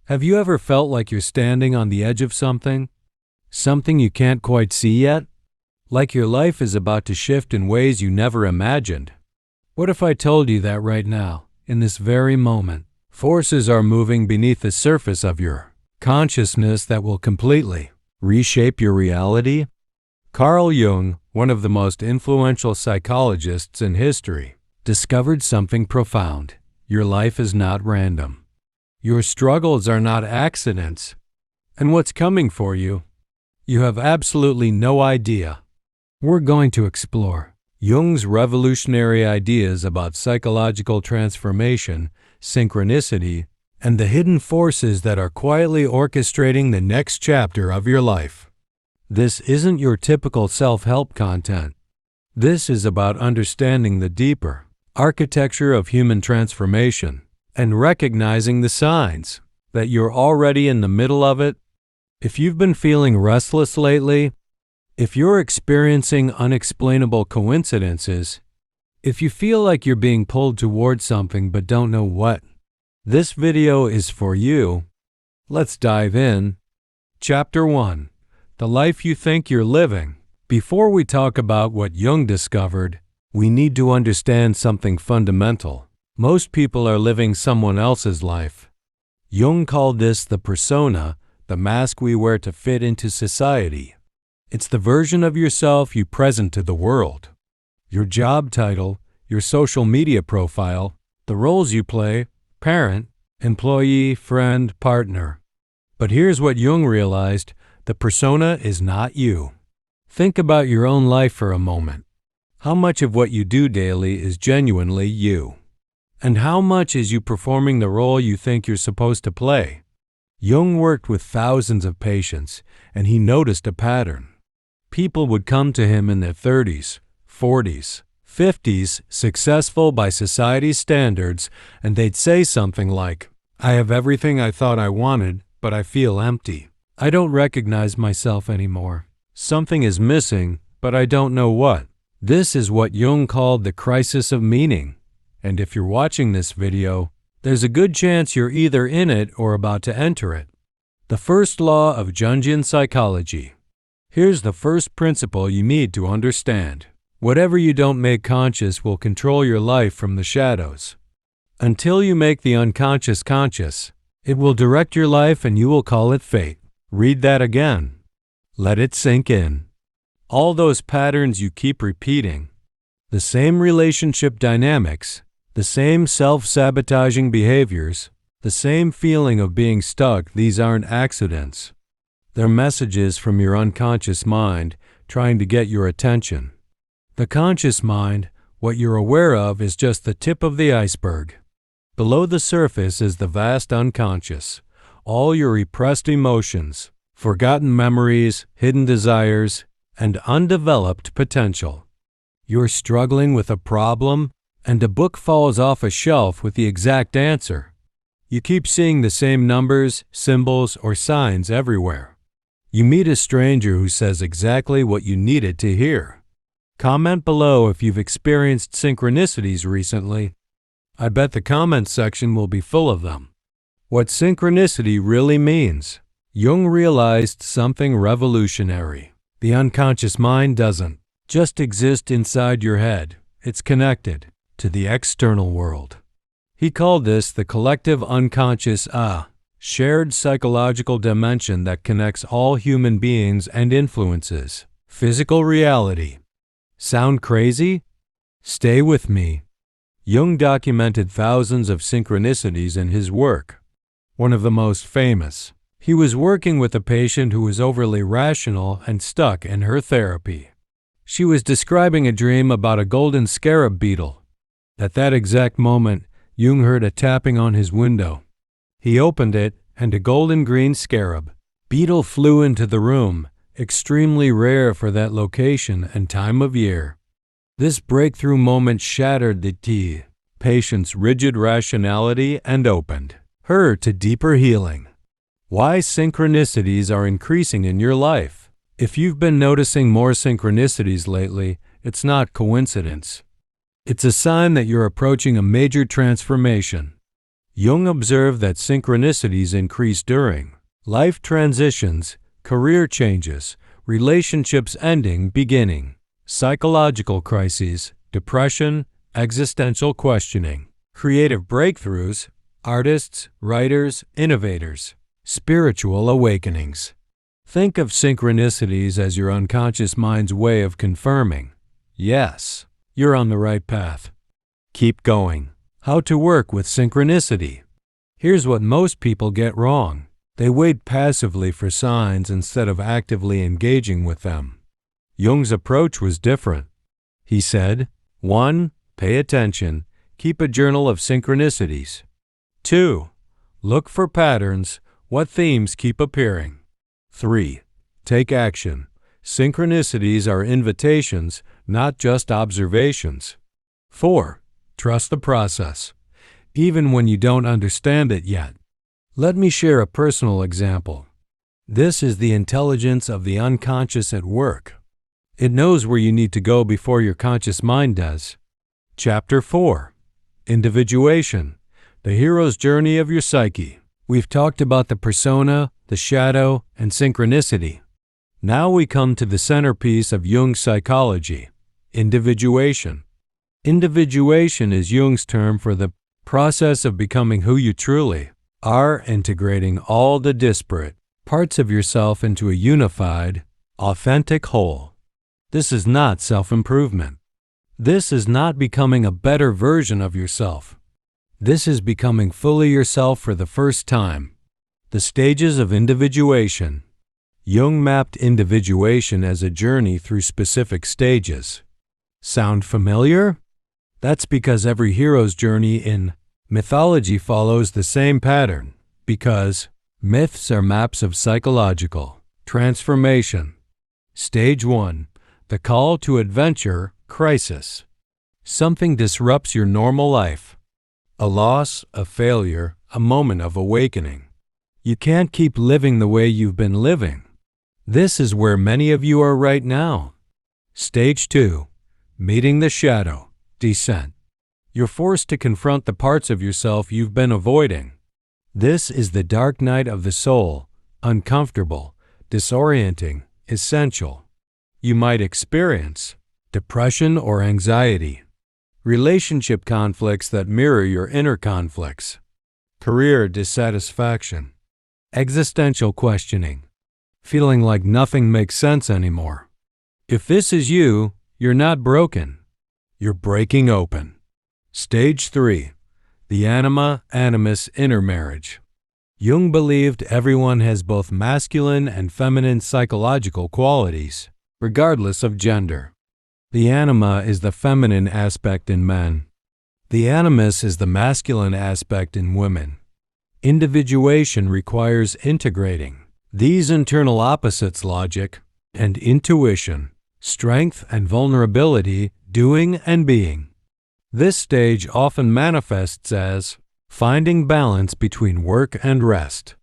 Have you ever felt like you're standing on the edge of something? Something you can't quite see yet? Like your life is about to shift in ways you never imagined? What if I told you that right now, in this very moment, forces are moving beneath the surface of your consciousness that will completely reshape your reality? Carl Jung, one of the most influential psychologists in history, discovered something profound. Your life is not random. Your struggles are not accidents. And what's coming for you, you have absolutely no idea. We're going to explore Jung's revolutionary ideas about psychological transformation, synchronicity, and the hidden forces that are quietly orchestrating the next chapter of your life. This isn't your typical self-help content. This is about understanding the deeper architecture of human transformation and recognizing the signs that you're already in the middle of it. If you've been feeling restless lately, if you're experiencing unexplainable coincidences, if you feel like you're being pulled towards something but don't know what, this video is for you. Let's dive in. Chapter 1. The Life You Think You're Living. Before we talk about what Jung discovered, we need to understand something fundamental. Most people are living someone else's life. Jung called this the persona, the mask we wear to fit into society. It's the version of yourself you present to the world. Your job title, your social media profile, the roles you play, parent, employee, friend, partner. But here's what Jung realized: the persona is not you. Think about your own life for a moment. How much of what you do daily is genuinely you? And how much is you performing the role you think you're supposed to play? Jung worked with thousands of patients, and he noticed a pattern. People would come to him in their 30s, 40s, 50s, successful by society's standards, and they'd say something like, "I have everything I thought I wanted, but I feel empty. I don't recognize myself anymore. Something is missing, but I don't know what." This is what Jung called the crisis of meaning. And if you're watching this video, there's a good chance you're either in it or about to enter it. The first law of Jungian psychology. Here's the first principle you need to understand. Whatever you don't make conscious will control your life from the shadows. Until you make the unconscious conscious, it will direct your life and you will call it fate. Read that again. Let it sink in. All those patterns you keep repeating, the same relationship dynamics, the same self-sabotaging behaviors, the same feeling of being stuck, these aren't accidents. They're messages from your unconscious mind trying to get your attention. The conscious mind, what you're aware of, is just the tip of the iceberg. Below the surface is the vast unconscious, all your repressed emotions, forgotten memories, hidden desires, and undeveloped potential. You're struggling with a problem, and a book falls off a shelf with the exact answer. You keep seeing the same numbers, symbols, or signs everywhere. You meet a stranger who says exactly what you needed to hear. Comment below if you've experienced synchronicities recently. I bet the comment section will be full of them. What synchronicity really means. Jung realized something revolutionary. The unconscious mind doesn't just exist inside your head. It's connected to the external world. He called this the collective unconscious, a shared psychological dimension that connects all human beings and influences physical reality. Sound crazy? Stay with me. Jung documented thousands of synchronicities in his work. One of the most famous. He was working with a patient who was overly rational and stuck in her therapy. She was describing a dream about a golden scarab beetle. At that exact moment, Jung heard a tapping on his window. He opened it, and a golden-green scarab beetle flew into the room, extremely rare for that location and time of year. This breakthrough moment shattered the patient's rigid rationality and opened her to deeper healing. Why synchronicities are increasing in your life. If you've been noticing more synchronicities lately, it's not coincidence. It's a sign that you're approaching a major transformation. Jung observed that synchronicities increase during life transitions, career changes, relationships ending, beginning, psychological crises, depression, existential questioning, creative breakthroughs, artists, writers, innovators, spiritual awakenings. Think of synchronicities as your unconscious mind's way of confirming, yes, you're on the right path. Keep going. How to work with synchronicity. Here's what most people get wrong. They wait passively for signs instead of actively engaging with them. Jung's approach was different. He said, 1. Pay attention. Keep a journal of synchronicities. 2. Look for patterns. What themes keep appearing? 3. Take action. Synchronicities are invitations, not just observations. 4. Trust the process, even when you don't understand it yet. Let me share a personal example. This is the intelligence of the unconscious at work. It knows where you need to go before your conscious mind does. Chapter 4. Individuation, the hero's journey of your psyche. We've talked about the persona, the shadow, and synchronicity. Now we come to the centerpiece of Jung psychology, individuation. Individuation is Jung's term for the process of becoming who you truly are, integrating all the disparate parts of yourself into a unified, authentic whole. This is not self-improvement. This is not becoming a better version of yourself. This is becoming fully yourself for the first time. The stages of individuation. Jung mapped individuation as a journey through specific stages. Sound familiar? That's because every hero's journey in mythology follows the same pattern, because myths are maps of psychological transformation. Stage 1. The call to adventure, crisis. Something disrupts your normal life. A loss, a failure, a moment of awakening. You can't keep living the way you've been living. This is where many of you are right now. Stage 2. Meeting the shadow, descent. You're forced to confront the parts of yourself you've been avoiding. This is the dark night of the soul, uncomfortable, disorienting, essential. You might experience depression or anxiety, relationship conflicts that mirror your inner conflicts, career dissatisfaction, existential questioning, feeling like nothing makes sense anymore. If this is you, you're not broken. You're breaking open. Stage 3. The anima-animus intermarriage. Jung believed everyone has both masculine and feminine psychological qualities, regardless of gender. The anima is the feminine aspect in men. The animus is the masculine aspect in women. Individuation requires integrating these internal opposites, logic and intuition, strength and vulnerability, doing and being. This stage often manifests as finding balance between work and rest,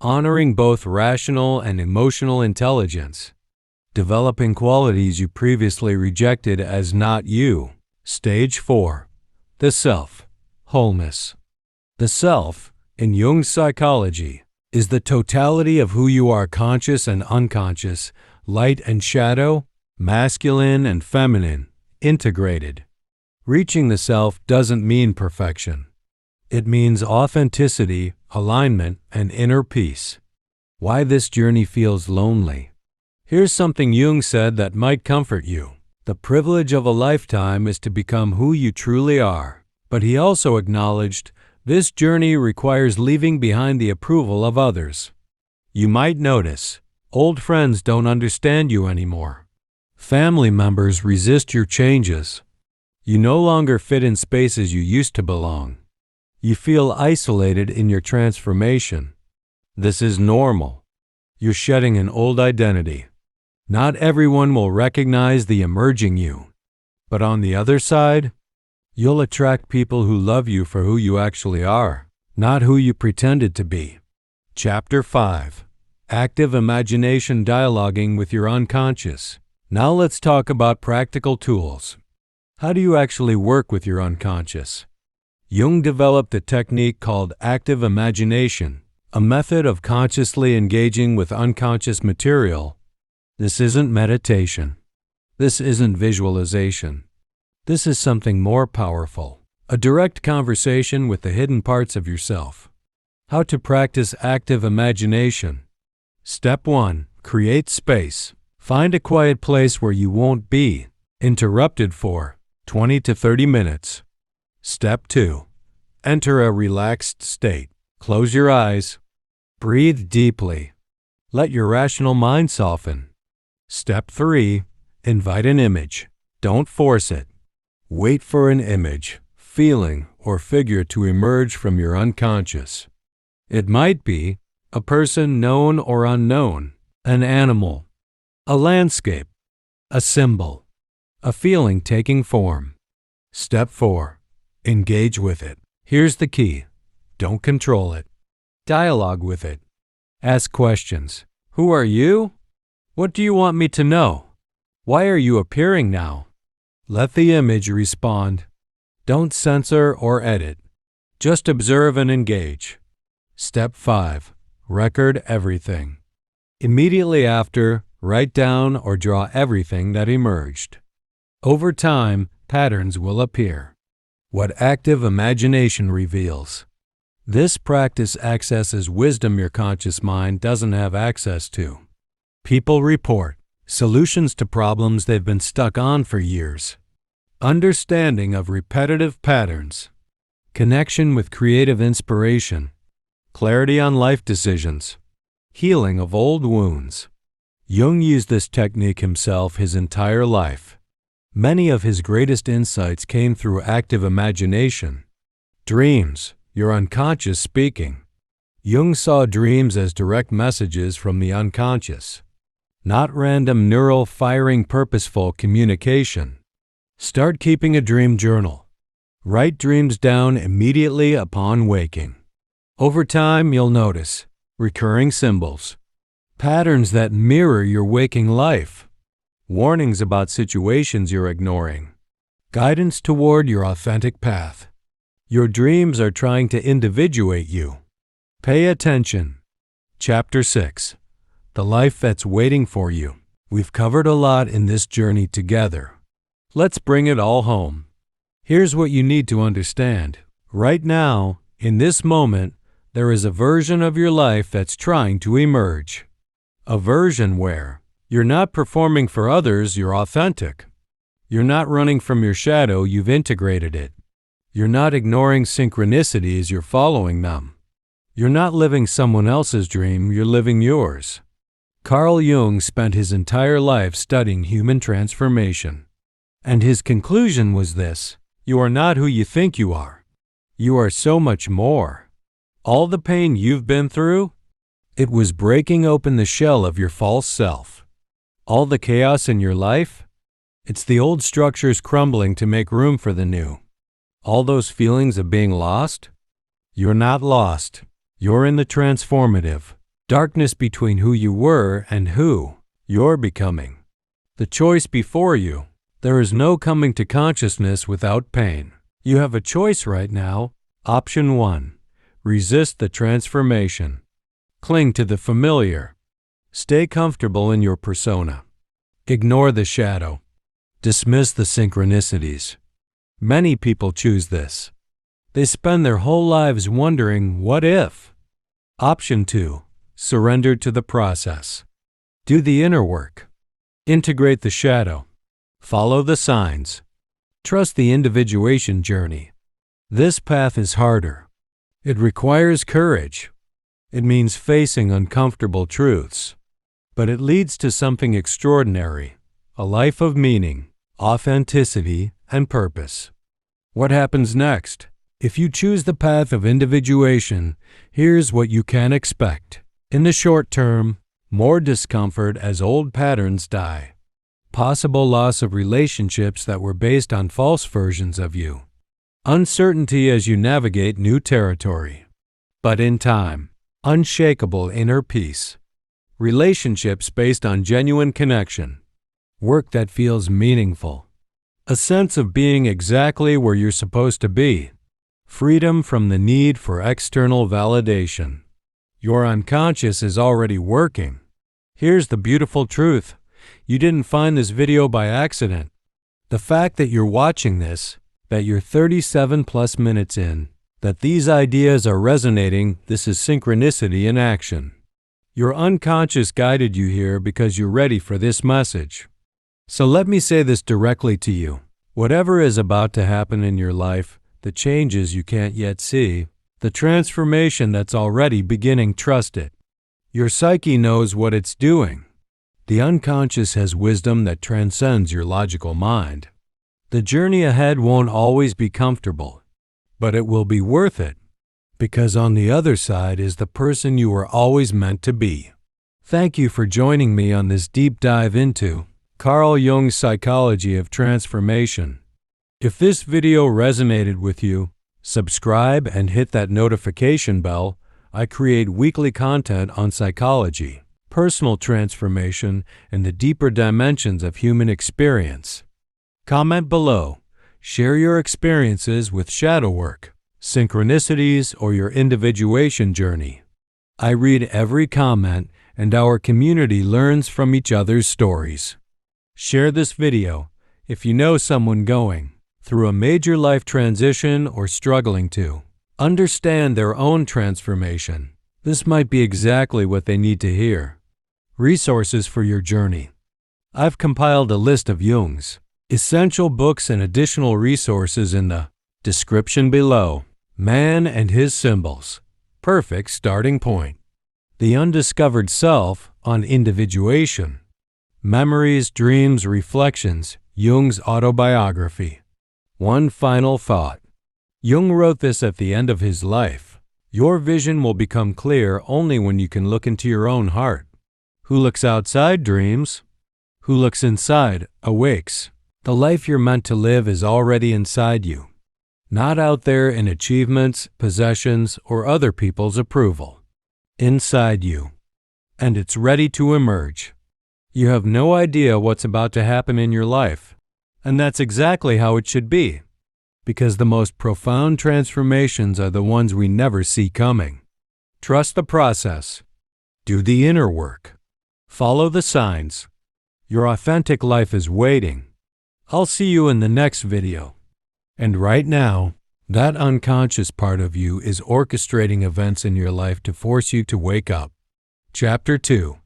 honoring both rational and emotional intelligence, developing qualities you previously rejected as not you. Stage 4. The self, wholeness. The self, in Jung psychology, is the totality of who you are, conscious and unconscious, light and shadow, masculine and feminine, integrated. Reaching the self doesn't mean perfection. It means authenticity, alignment, and inner peace. Why this journey feels lonely. Here's something Jung said that might comfort you. The privilege of a lifetime is to become who you truly are. But he also acknowledged this journey requires leaving behind the approval of others. You might notice old friends don't understand you anymore. Family members resist your changes. You no longer fit in spaces you used to belong. You feel isolated in your transformation. This is normal. You're shedding an old identity. Not everyone will recognize the emerging you. But on the other side, you'll attract people who love you for who you actually are, not who you pretended to be. Chapter 5. Active imagination, dialoguing with your unconscious. Now let's talk about practical tools. How do you actually work with your unconscious? Jung developed a technique called active imagination, a method of consciously engaging with unconscious material. This isn't meditation. This isn't visualization. This is something more powerful, a direct conversation with the hidden parts of yourself. How to practice active imagination. Step 1. Create space. Find a quiet place where you won't be interrupted for 20 to 30 minutes. Step 2. Enter a relaxed state. Close your eyes. Breathe deeply. Let your rational mind soften. Step 3. Invite an image. Don't force it. Wait for an image, feeling, or figure to emerge from your unconscious. It might be a person known or unknown, an animal, a landscape, a symbol, a feeling taking form. Step 4. Engage with it. Here's the key. Don't control it. Dialogue with it. Ask questions. Who are you? What do you want me to know? Why are you appearing now? Let the image respond. Don't censor or edit. Just observe and engage. Step 5. Record everything. Immediately after, write down or draw everything that emerged. Over time, patterns will appear. What active imagination reveals. This practice accesses wisdom your conscious mind doesn't have access to. People report solutions to problems they've been stuck on for years. Understanding of repetitive patterns. Connection with creative inspiration. Clarity on life decisions. Healing of old wounds. Jung used this technique himself his entire life. Many of his greatest insights came through active imagination. Dreams, your unconscious speaking. Jung saw dreams as direct messages from the unconscious, not random neural firing, purposeful communication. Start keeping a dream journal. Write dreams down immediately upon waking. Over time, you'll notice recurring symbols, patterns that mirror your waking life, warnings about situations you're ignoring, guidance toward your authentic path. Your dreams are trying to individuate you. Pay attention. Chapter 6. The life that's waiting for you. We've covered a lot in this journey together. Let's bring it all home. Here's what you need to understand. Right now, in this moment, there is a version of your life that's trying to emerge. A version where you're not performing for others, you're authentic. You're not running from your shadow, you've integrated it. You're not ignoring synchronicities, you're following them. You're not living someone else's dream, you're living yours. Carl Jung spent his entire life studying human transformation. And his conclusion was this: you are not who you think you are. You are so much more. All the pain you've been through, it was breaking open the shell of your false self. All the chaos in your life, it's the old structures crumbling to make room for the new. All those feelings of being lost, you're not lost. You're in the transformative darkness between who you were and who you're becoming. The choice before you. There is no coming to consciousness without pain. You have a choice right now. Option 1. Resist the transformation. Cling to the familiar. Stay comfortable in your persona. Ignore the shadow. Dismiss the synchronicities. Many people choose this. They spend their whole lives wondering, what if? Option 2. Surrender to the process. Do the inner work. Integrate the shadow. Follow the signs. Trust the individuation journey. This path is harder. It requires courage. It means facing uncomfortable truths. But it leads to something extraordinary, a life of meaning, authenticity, and purpose. What happens next? If you choose the path of individuation, here's what you can expect. In the short term, more discomfort as old patterns die. Possible loss of relationships that were based on false versions of you. Uncertainty as you navigate new territory. But in time, unshakable inner peace. Relationships based on genuine connection. Work that feels meaningful. A sense of being exactly where you're supposed to be. Freedom from the need for external validation. Your unconscious is already working. Here's the beautiful truth. You didn't find this video by accident. The fact that you're watching this, that you're 37 plus minutes in, that these ideas are resonating, this is synchronicity in action. Your unconscious guided you here because you're ready for this message. So let me say this directly to you. Whatever is about to happen in your life, the changes you can't yet see, the transformation that's already beginning, trust it. Your psyche knows what it's doing. The unconscious has wisdom that transcends your logical mind. The journey ahead won't always be comfortable, but it will be worth it, because on the other side is the person you were always meant to be. Thank you for joining me on this deep dive into Carl Jung's psychology of transformation. If this video resonated with you, subscribe and hit that notification bell. I create weekly content on psychology, personal transformation, and the deeper dimensions of human experience. Comment below. Share your experiences with shadow work, synchronicities, or your individuation journey. I read every comment, and our community learns from each other's stories. Share this video if you know someone going through a major life transition or struggling to understand their own transformation. This might be exactly what they need to hear. Resources for your journey. I've compiled a list of Jung's essential books and additional resources in the description below. Man and His Symbols. Perfect starting point. The Undiscovered Self on Individuation. Memories, Dreams, Reflections. Jung's autobiography. One final thought. Jung wrote this at the end of his life. Your vision will become clear only when you can look into your own heart. Who looks outside dreams. Who looks inside awakes. The life you're meant to live is already inside you, not out there in achievements, possessions, or other people's approval. Inside you. And it's ready to emerge. You have no idea what's about to happen in your life, and that's exactly how it should be, because the most profound transformations are the ones we never see coming. Trust the process. Do the inner work. Follow the signs. Your authentic life is waiting. I'll see you in the next video. And right now, that unconscious part of you is orchestrating events in your life to force you to wake up. Chapter 2.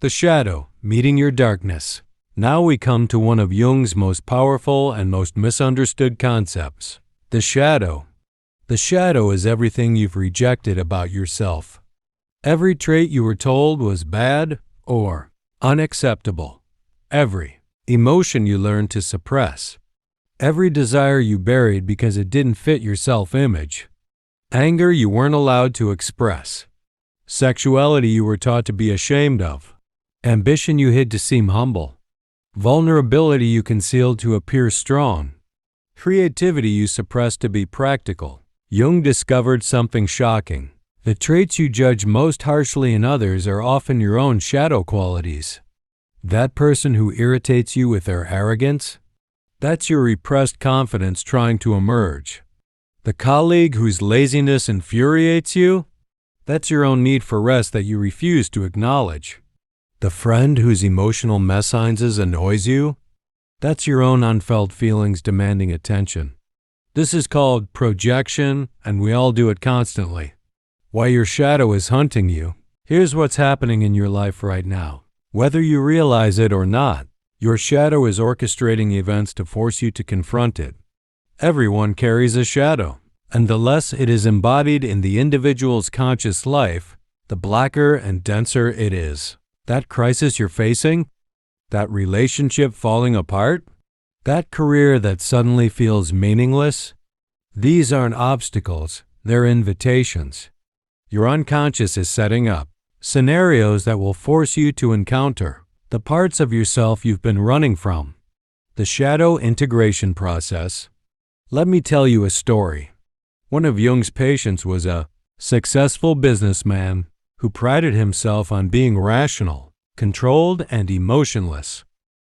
The Shadow, Meeting Your Darkness. Now we come to one of Jung's most powerful and most misunderstood concepts, the shadow. The shadow is everything you've rejected about yourself. Every trait you were told was bad or unacceptable. Every emotion you learned to suppress. Every desire you buried because it didn't fit your self-image. Anger you weren't allowed to express. Sexuality you were taught to be ashamed of. Ambition you hid to seem humble. Vulnerability you concealed to appear strong. Creativity you suppressed to be practical. Jung discovered something shocking. The traits you judge most harshly in others are often your own shadow qualities. That person who irritates you with their arrogance, that's your repressed confidence trying to emerge. The colleague whose laziness infuriates you, that's your own need for rest that you refuse to acknowledge. The friend whose emotional mésalliance annoys you, that's your own unfelt feelings demanding attention. This is called projection, and we all do it constantly. While your shadow is hunting you, here's what's happening in your life right now. Whether you realize it or not, your shadow is orchestrating events to force you to confront it. Everyone carries a shadow, and the less it is embodied in the individual's conscious life, the blacker and denser it is. That crisis you're facing, that relationship falling apart, that career that suddenly feels meaningless, these aren't obstacles, they're invitations. Your unconscious is setting up scenarios that will force you to encounter the parts of yourself you've been running from. The shadow integration process. Let me tell you a story. One of Jung's patients was a successful businessman who prided himself on being rational, controlled, and emotionless.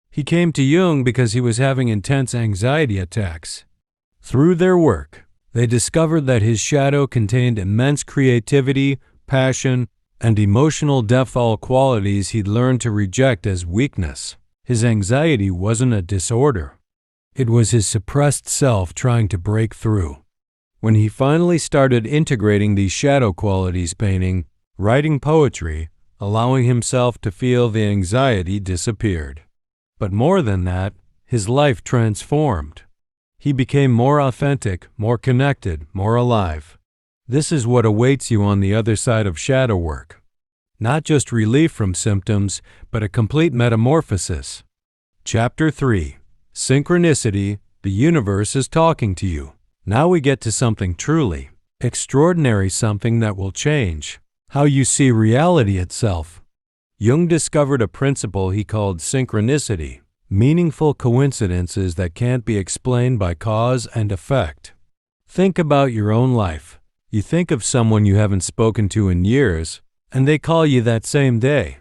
He came to Jung because he was having intense anxiety attacks. Through their work, They discovered that his shadow contained immense creativity, passion, and emotional depth, all qualities he'd learned to reject as weakness. His anxiety wasn't a disorder. It was his suppressed self trying to break through. When he finally started integrating these shadow qualities, painting, writing poetry, allowing himself to feel the anxiety disappeared. But more than that, his life transformed. He became more authentic, more connected, more alive. This is what awaits you on the other side of shadow work. Not just relief from symptoms, but a complete metamorphosis. Chapter 3. Synchronicity, the universe is talking to you. Now we get to something truly extraordinary, something that will change how you see reality itself. Jung discovered a principle he called synchronicity, meaningful coincidences that can't be explained by cause and effect. Think about your own life. You think of someone you haven't spoken to in years, and they call you that same day.